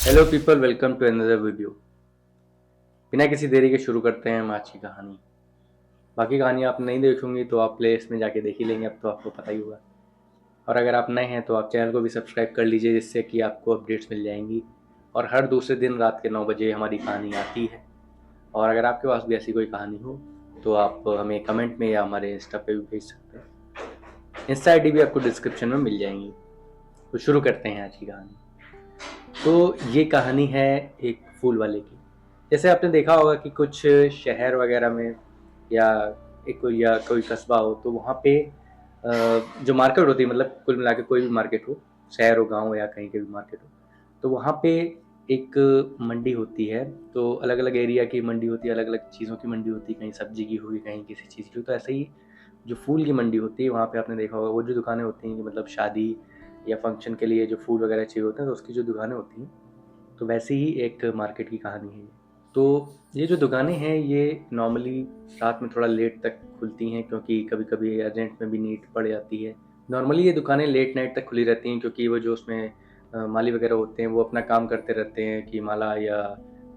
Hello people, welcome to another video. बिना किसी देरी के शुरू करते हैं हम आज की कहानी। बाकी कहानी आप नहीं देखोगे तो आप प्ले लिस्ट में जाके देख ही लेंगे, अब तो आपको पता ही होगा। और अगर आप नए हैं तो आप चैनल को भी सब्सक्राइब कर लीजिए, जिससे कि आपको अपडेट्स मिल जाएंगी। और हर दूसरे दिन रात के 9 बजे हमारी कहानी आती है। और अगर आपके पास भी ऐसी कोई कहानी हो तो आप हमें कमेंट में या हमारे इंस्टा पे भी भेज सकते हैं। इंस्टा आई डी भी आपको डिस्क्रिप्शन में मिल जाएंगी। तो शुरू करते हैं आज की कहानी। तो ये कहानी है एक फूल वाले की। जैसे आपने देखा होगा कि कुछ शहर वगैरह में या कोई कस्बा हो तो वहाँ पे जो मार्केट होती है, मतलब कुल मिला के कोई भी मार्केट हो, शहर हो, गांव हो या कहीं के भी मार्केट हो, तो वहाँ पे एक मंडी होती है। तो अलग अलग एरिया की मंडी होती है, अलग अलग चीज़ों की मंडी होती है, कहीं सब्जी की होगी, कहीं किसी चीज़ की। तो ऐसे ही जो फूल की मंडी होती है वहाँ पे आपने देखा होगा वो जो दुकानें होती हैं कि मतलब शादी या फंक्शन के लिए जो फूल वगैरह चाहिए होते हैं तो उसकी जो दुकानें होती हैं, तो वैसे ही एक मार्केट की कहानी है। तो ये जो दुकानें हैं ये नॉर्मली रात में थोड़ा लेट तक खुलती हैं, क्योंकि कभी कभी अर्जेंट में भी नीड पड़ जाती है। नॉर्मली ये दुकानें लेट नाइट तक खुली रहती हैं, क्योंकि वो जो उसमें माली वगैरह होते हैं वो अपना काम करते रहते हैं कि माला या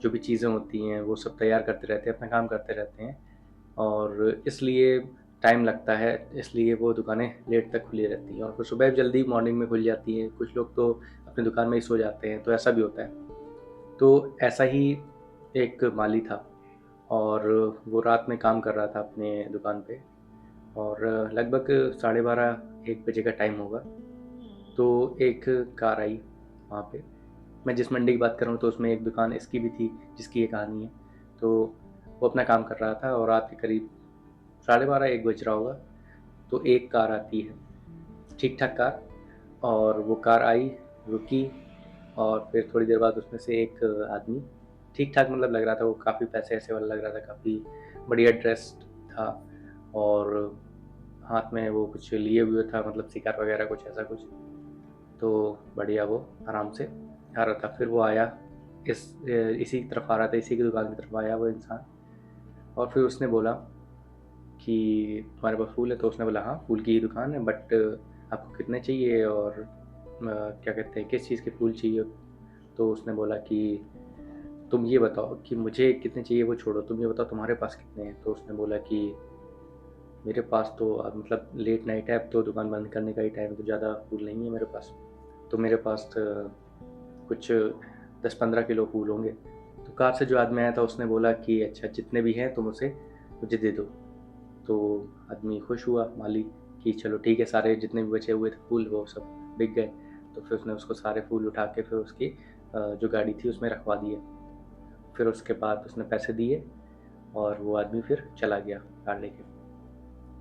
जो भी चीज़ें होती हैं वो सब तैयार करते रहते हैं, अपना काम करते रहते हैं। और इसलिए टाइम लगता है, इसलिए वो दुकानें लेट तक खुली रहती हैं। और फिर सुबह जल्दी मॉर्निंग में खुल जाती हैं। कुछ लोग तो अपनी दुकान में ही सो जाते हैं, तो ऐसा भी होता है। तो ऐसा ही एक माली था और वो रात में काम कर रहा था अपने दुकान पे। और लगभग 12:30 1 बजे का टाइम होगा। तो एक कार आई वहाँ पे। मैं जिस मंडी की बात कर रहा हूँ तो उसमें एक दुकान इसकी भी थी जिसकी ये कहानी है। तो वो अपना काम कर रहा था और रात के करीब 12:30 1 बज रहा होगा। तो एक कार आती है, ठीक ठाक कार। और वो कार आई, रुकी, और फिर थोड़ी देर बाद उसमें से एक आदमी, ठीक ठाक मतलब लग रहा था, वो काफ़ी पैसे ऐसे वाला लग रहा था, काफ़ी बढ़िया ड्रेस्ड था। और हाथ में वो कुछ लिए हुए था, मतलब शिकार वगैरह कुछ ऐसा कुछ। तो बढ़िया वो आराम से आ रहा था। फिर वो आया, इसी की तरफ आ रहा था, इसी की दुकान की तरफ आया वो इंसान। और फिर उसने बोला कि तुम्हारे पास फूल है? तो उसने बोला हाँ, फूल की ही दुकान है, बट आपको कितने चाहिए और क्या कहते हैं, किस चीज़ के फूल चाहिए? तो उसने बोला कि तुम ये बताओ कि मुझे कितने चाहिए वो छोड़ो, तुम ये बताओ तुम्हारे पास कितने हैं? तो उसने बोला कि मेरे पास तो अब मतलब लेट नाइट है, अब तो दुकान बंद करने का ही टाइम है, तो ज़्यादा फूल नहीं है मेरे पास। तो मेरे पास कुछ 10-15 किलो फूल होंगे। तो कार से जो आदमी आया था उसने बोला कि अच्छा, जितने भी हैं तुम उसे मुझे दे दो। तो आदमी खुश हुआ, माली, कि चलो ठीक है, सारे जितने भी बचे हुए थे फूल वो सब बिक गए। तो फिर उसने उसको सारे फूल उठा के फिर उसकी जो गाड़ी थी उसमें रखवा दिए। फिर उसके बाद उसने पैसे दिए और वो आदमी फिर चला गया कार लेके।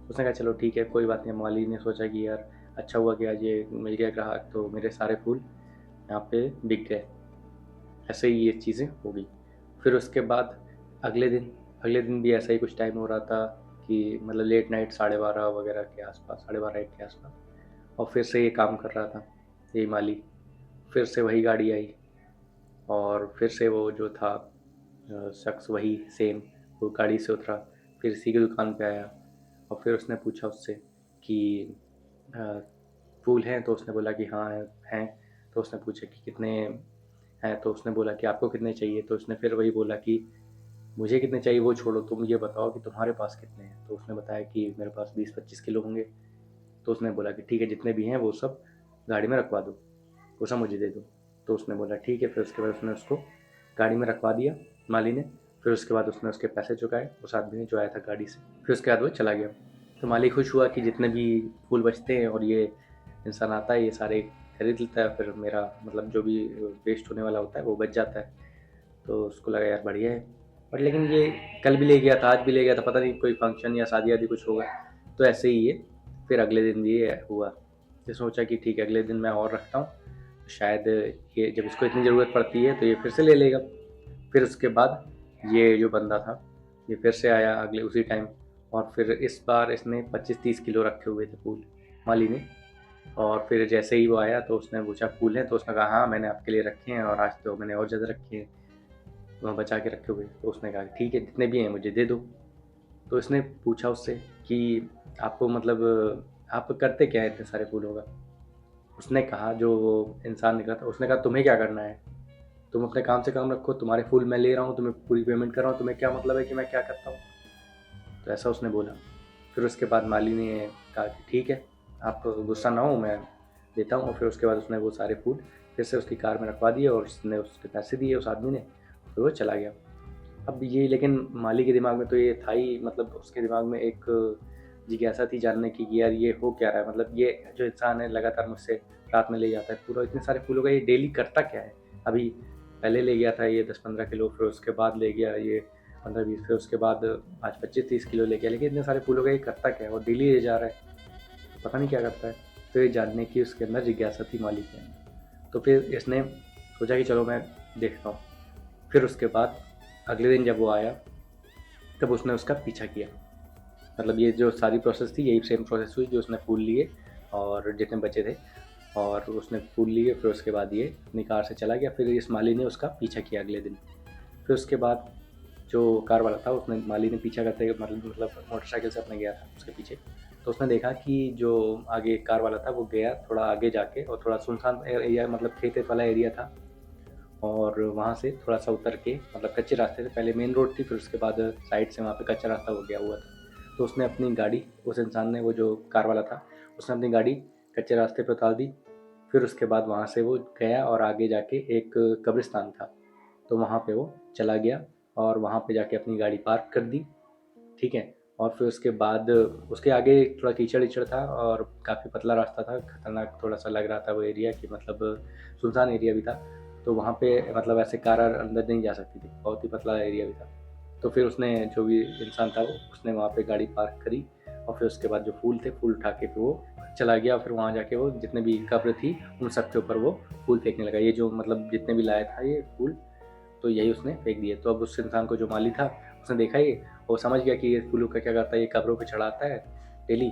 उसने कहा चलो ठीक है, कोई बात नहीं। माली ने सोचा कि यार अच्छा हुआ कि आज ये मिल गया ग्राहक, तो मेरे सारे फूल यहाँ पे बिक गए। ऐसे ही ये चीज़ें हो गई। फिर उसके बाद अगले दिन भी ऐसा ही कुछ टाइम हो रहा था कि मतलब लेट नाइट 12:30 वगैरह के आसपास, 12:30 1 के आसपास। और फिर से ये काम कर रहा था यही माली। फिर से वही गाड़ी आई और फिर से वो जो था शख्स वही सेम, वो गाड़ी से उतरा, फिर इसी की दुकान पे आया। और फिर उसने पूछा उससे कि अ, फूल हैं? तो उसने बोला कि हाँ हैं। तो उसने पूछा कि कितने हैं? तो उसने बोला कि आपको कितने चाहिए? तो उसने फिर वही बोला कि मुझे कितने चाहिए वो छोड़ो, तुम ये बताओ कि तुम्हारे पास कितने हैं? तो उसने बताया कि मेरे पास 20-25 किलो होंगे। तो उसने बोला कि ठीक है, जितने भी हैं वो सब गाड़ी में रखवा दो, वो सब मुझे दे दो। तो उसने बोला ठीक है। फिर उसके बाद उसने उसको गाड़ी में रखवा दिया, माली ने। फिर उसके बाद उसने उसके पैसे चुकाए उस आदमी ने जो आया था गाड़ी से। फिर उसके बाद वो चला गया। तो माली खुश हुआ कि जितने भी फूल बचते हैं और ये इंसान आता है ये सारे खरीद लेता है, फिर मेरा मतलब जो भी वेस्ट होने वाला होता है वो बच जाता है। तो उसको लगा यार बढ़िया है। बट लेकिन ये कल भी ले गया था, आज भी ले गया था, पता नहीं कोई फंक्शन या शादी आदि कुछ होगा। तो ऐसे ही ये फिर अगले दिन भी ये हुआ। फिर सोचा कि ठीक है, अगले दिन मैं और रखता हूँ, शायद ये जब इसको इतनी ज़रूरत पड़ती है तो ये फिर से ले लेगा। फिर उसके बाद ये जो बंदा था ये फिर से आया अगले उसी टाइम। और फिर इस बार इसने 25-30 किलो रखे हुए थे फूल, माली ने। और फिर जैसे ही वो आया तो उसने पूछा फूल हैं? तो उसने कहा हाँ, मैंने आपके लिए रखे हैं और आज तो मैंने और ज़्यादा रखे हैं, वहाँ बचा के रखे हुए। तो उसने कहा ठीक है, जितने भी हैं मुझे दे दो। तो इसने पूछा उससे कि आपको मतलब आप करते क्या है इतने सारे फूलों का? उसने कहा, जो इंसान निकला था उसने कहा तुम्हें क्या करना है? तुम अपने काम से काम रखो, तुम्हारे फूल मैं ले रहा हूँ, तुम्हें पूरी पेमेंट कर रहा हूँ, तुम्हें क्या मतलब है कि मैं क्या करता हूँ। तो ऐसा उसने बोला। फिर उसके बाद माली ने कहा कि ठीक है, आप गुस्सा ना हो, मैं देता हूँ। और फिर उसके बाद उसने वो सारे फूल फिर से उसकी कार में रखवा दिए और उसने उसके पैसे दिए उस आदमी ने, फिर वो चला गया। अब ये लेकिन माली के दिमाग में तो ये था ही, मतलब उसके दिमाग में एक जिज्ञासा थी जानने की कि यार ये हो क्या रहा है, मतलब ये जो इंसान है लगातार मुझसे रात में ले जाता है पूरा इतने सारे फूलों का, ये डेली करता क्या है। अभी पहले ले गया था ये 10-15 किलो, फिर उसके बाद ले गया ये 15-20, फिर उसके बाद आज 25-30 किलो ले गया, लेकिन इतने सारे फूलों का ये करता क्या है और डेली ले जा रहा है, तो पता नहीं क्या करता है। तो ये जानने की उसके अंदर जिज्ञासा थी माली के अंदर। तो फिर इसने सोचा कि चलो मैं देखता हूँ। फिर उसके बाद अगले दिन जब वो आया तब उसने उसका पीछा किया। मतलब ये जो सारी प्रोसेस थी यही सेम प्रोसेस हुई, जो उसने फूल लिए और जितने बचे थे और उसने फूल लिए, फिर उसके बाद ये अपनी कार से चला गया। फिर इस माली ने उसका पीछा किया अगले दिन। फिर उसके बाद जो कार वाला था उसने माली ने पीछा करते मतलब मोटरसाइकिल से अपने गया था उसके पीछे। तो उसने देखा कि जो आगे कार वाला था वो गया थोड़ा आगे जाके, और थोड़ा सुनसान एरिया मतलब खेत वाला एरिया था, और वहाँ से थोड़ा सा उतर के मतलब कच्चे रास्ते से, पहले मेन रोड थी फिर उसके बाद साइड से वहाँ पे कच्चा रास्ता हो गया हुआ था। तो उसने अपनी गाड़ी, उस इंसान ने, वो जो कार वाला था, उसने अपनी गाड़ी कच्चे रास्ते पे उतार दी। फिर उसके बाद वहाँ से वो गया और आगे जाके एक कब्रिस्तान था, तो वहाँ पे वो चला गया और वहाँ पे जाके अपनी गाड़ी पार्क कर दी। ठीक है। और फिर उसके बाद उसके आगे थोड़ा कीचड़ वीचड़ था और काफ़ी पतला रास्ता था, खतरनाक थोड़ा सा लग रहा था वो एरिया कि मतलब सुनसान एरिया भी था। तो वहाँ पे मतलब ऐसे कार अंदर नहीं जा सकती थी, बहुत ही पतला एरिया भी था। तो फिर उसने, जो भी इंसान था वो, उसने वहाँ पे गाड़ी पार्क करी और फिर उसके बाद जो फूल थे फूल उठा के फिर वो चला गया। फिर वहाँ जाके वो जितने भी कब्र थी उन सब के ऊपर वो फूल फेंकने लगा, ये जो मतलब जितने भी लाया था ये फूल, तो यही उसने फेंक दिए। तो अब उस इंसान को जो माली था उसने देखा ये, वो समझ गया कि ये फूलों का क्या करता है, ये कब्रों पे चढ़ाता है डेली,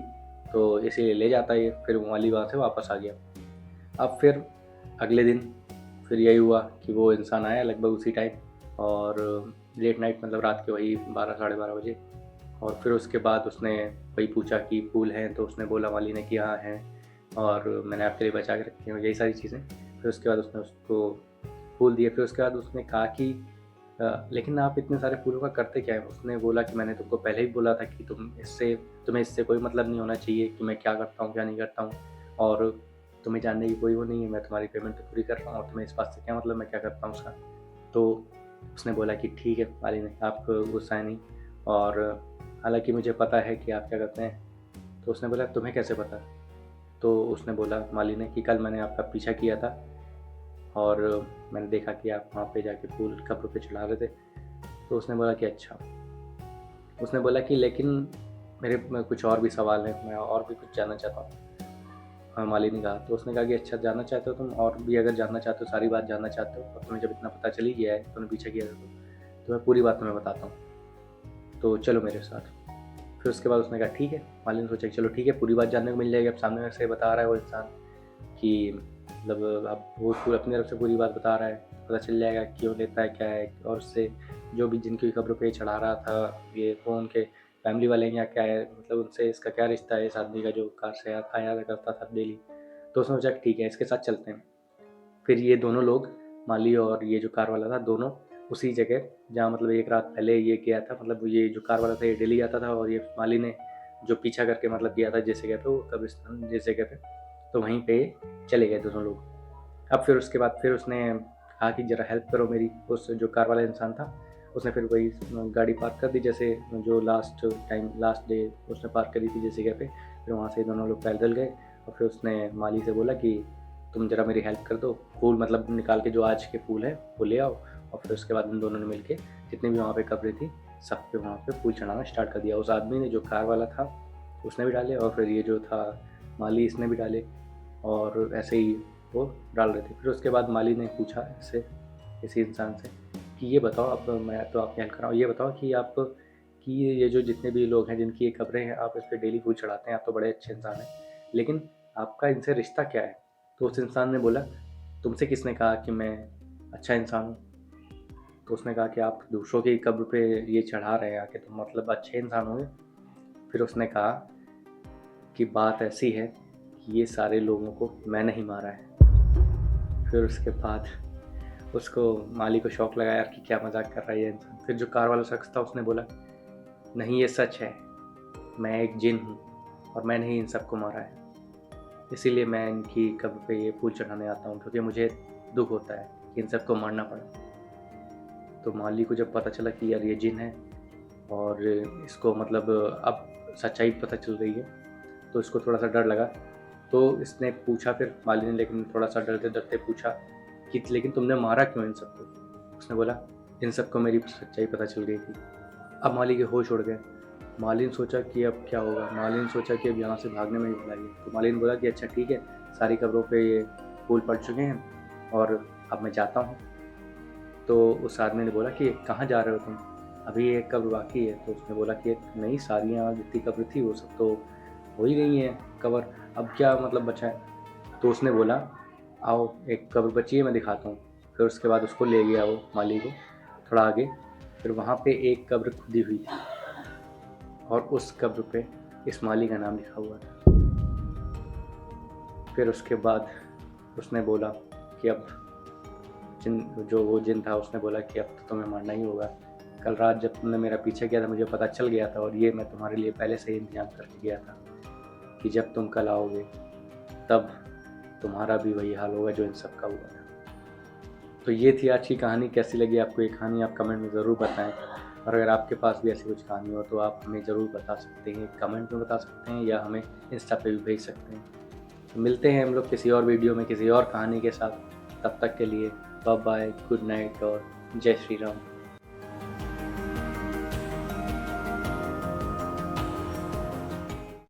तो इसीलिए ले जाता है ये। फिर माली वहाँ से वापस आ गया। अब फिर अगले दिन फिर यही हुआ कि वो इंसान आया लगभग उसी टाइम, और लेट नाइट मतलब रात के वही 12-12:30 बजे। और फिर उसके बाद उसने वही पूछा कि फूल हैं, तो उसने बोला माली ने कि हाँ हैं और मैंने आपके लिए बचा के रखे हैं, यही सारी चीज़ें। फिर उसके बाद उसने उसको फूल दिए। फिर उसके बाद उसने कहा कि लेकिन आप इतने सारे फूलों का करते क्या है। उसने बोला कि मैंने तुमको पहले ही बोला था कि तुम्हें इससे कोई मतलब नहीं होना चाहिए कि मैं क्या करता हूँ क्या नहीं करता हूँ, और तुम्हें जानने की कोई वो नहीं है, मैं तुम्हारी पेमेंट तो पूरी कर रहा हूँ और तुम्हें इस बात से क्या मतलब मैं क्या करता हूँ उसका। तो उसने बोला कि ठीक है माली ने, आप गुस्सा नहीं, और हालांकि मुझे पता है कि आप क्या करते हैं। तो उसने बोला तुम्हें कैसे पता। तो उसने बोला माली ने कि कल मैंने आपका पीछा किया था और मैंने देखा कि आप वहाँ पे जाके फूल कब्र पे चढ़ा रहे थे। तो उसने बोला कि अच्छा। उसने बोला कि लेकिन मेरे में कुछ और भी सवाल हैं, मैं और भी कुछ जानना चाहता हूँ। हाँ, माली ने कहा। तो उसने कहा कि अच्छा जानना चाहते हो तुम, और भी अगर जानना चाहते हो, सारी बात जानना चाहते हो, और तुम्हें जब इतना पता चल ही गया है, तुमने पीछे किया था तो मैं पूरी बात तुम्हें बताता हूँ, तो चलो मेरे साथ। फिर उसके बाद उसने कहा ठीक है। माली ने सोचा कि चलो ठीक है, पूरी बात जानने को मिल जाएगी। अब सामने से बता रहा है वो इंसान कि मतलब अब वो अपनी तरफ से पूरी बात बता रहा है, पता चल जाएगा क्यों लेता है क्या है, और उससे जो भी जिनकी कब्र पे चढ़ा रहा था ये, वो उनके फैमिली वाले हैं या क्या है, मतलब उनसे इसका क्या रिश्ता है इस आदमी का जो कार से आया करता था डेली। तो उसने सोचा कि ठीक है इसके साथ चलते हैं। फिर ये दोनों लोग, माली और ये जो कार वाला था, दोनों उसी जगह जहाँ मतलब एक रात पहले ये गया था, मतलब ये जो कार वाला था ये डेली आता था और ये माली ने जो पीछा करके मतलब गया था जिस जगह पे, वो कब्रिस्तान जिस जगह पे, तो वहीं पे चले गए दोनों लोग। अब फिर उसके बाद फिर उसने कहा कि ज़रा हेल्प करो मेरी। उस जो कार वाला इंसान था उसने फिर वही गाड़ी पार्क कर दी, जैसे जो लास्ट डे उसने पार्क करी थी जिस जगह पे। फिर वहाँ से दोनों लोग पैदल गए और फिर उसने माली से बोला कि तुम ज़रा मेरी हेल्प कर दो, फूल मतलब निकाल के जो आज के फूल हैं वो ले आओ। और फिर उसके बाद उन दोनों ने मिल के जितनी भी वहाँ पे कब्रें थी सब पे वहाँ पे फूल चढ़ाना स्टार्ट कर दिया। उस आदमी ने, जो कार वाला था, उसने भी डाले, और फिर ये जो था माली, इसने भी डाले, और ऐसे ही वो डाल रहे थे। फिर उसके बाद माली ने पूछा इससे, इसी इंसान से, कि ये बताओ, अब मैं तो आपकी हेल्प कर रहा हूँ, ये बताओ कि आप कि ये जो जितने भी लोग हैं जिनकी ये कब्रें हैं, आप इस पर डेली फूल चढ़ाते हैं, आप तो बड़े अच्छे इंसान हैं, लेकिन आपका इनसे रिश्ता क्या है। तो उस इंसान ने बोला तुमसे किसने कहा कि मैं अच्छा इंसान हूँ। तो उसने कहा कि आप दूसरों की कब्र पे ये चढ़ा रहे हैं आके, तो मतलब अच्छे इंसान होंगे। फिर उसने कहा कि बात ऐसी है कि ये सारे लोगों को मैंने ही मारा है। फिर उसके बाद उसको माली को शौक लगा यार कि क्या मजाक कर रहा है ये इंसान। फिर जो कार वाला शख्स था उसने बोला, नहीं ये सच है, मैं एक जिन हूँ और मैंने ही इन सबको मारा है, इसीलिए मैं इनकी कब्र पे ये फूल चढ़ाने आता हूँ, क्योंकि मुझे दुख होता है कि इन सबको मारना पड़ा। तो माली को जब पता चला कि यार ये जिन है और इसको मतलब अब सच्चाई पता चल रही है, तो इसको थोड़ा सा डर लगा। तो इसने पूछा फिर माली ने, लेकिन थोड़ा सा डरते डरते पूछा कि लेकिन तुमने मारा क्यों इन सबको? उसने बोला, इन सबको मेरी सच्चाई पता चल गई थी। अब माली के होश उड़ गए। माली ने सोचा कि अब क्या होगा। माली ने सोचा कि अब यहाँ से भागने में ही भलाई है। तो माली ने बोला कि अच्छा ठीक है, सारी कब्रों पे ये फूल पड़ चुके हैं और अब मैं जाता हूँ। तो उस आदमी ने बोला कि कहाँ जा रहे हो तुम? अभी एक कब्र बाकी है। तो उसने बोला कि नहीं, सारी यहाँ जितनी कब्र थी वो सब तो हो ही गई हैं कवर, अब क्या मतलब बचा है? तो उसने बोला, आओ एक कब्र बची है, मैं दिखाता हूँ। फिर उसके बाद उसको ले गया वो माली को थोड़ा आगे। फिर वहाँ पे एक कब्र खुदी हुई थी और उस कब्र पे इस माली का नाम लिखा हुआ था। फिर उसके बाद उसने बोला कि अब जो वो जिन था उसने बोला कि अब तो तुम्हें मारना ही होगा। कल रात जब तुमने मेरा पीछे किया था मुझे पता चल गया था, और ये मैं तुम्हारे लिए पहले से ही इंतजाम करके गया था कि जब तुम कल आओगे तब तुम्हारा भी वही हाल होगा जो इन सब का हुआ था। तो ये थी आज की कहानी। कैसी लगी आपको ये कहानी आप कमेंट में ज़रूर बताएं। और अगर आपके पास भी ऐसी कुछ कहानी हो तो आप हमें ज़रूर बता सकते हैं, कमेंट में बता सकते हैं या हमें इंस्टा पे भी भेज सकते हैं। तो मिलते हैं हम लोग किसी और वीडियो में किसी और कहानी के साथ। तब तक के लिए बाय बाय, गुड नाइट और जय श्री राम।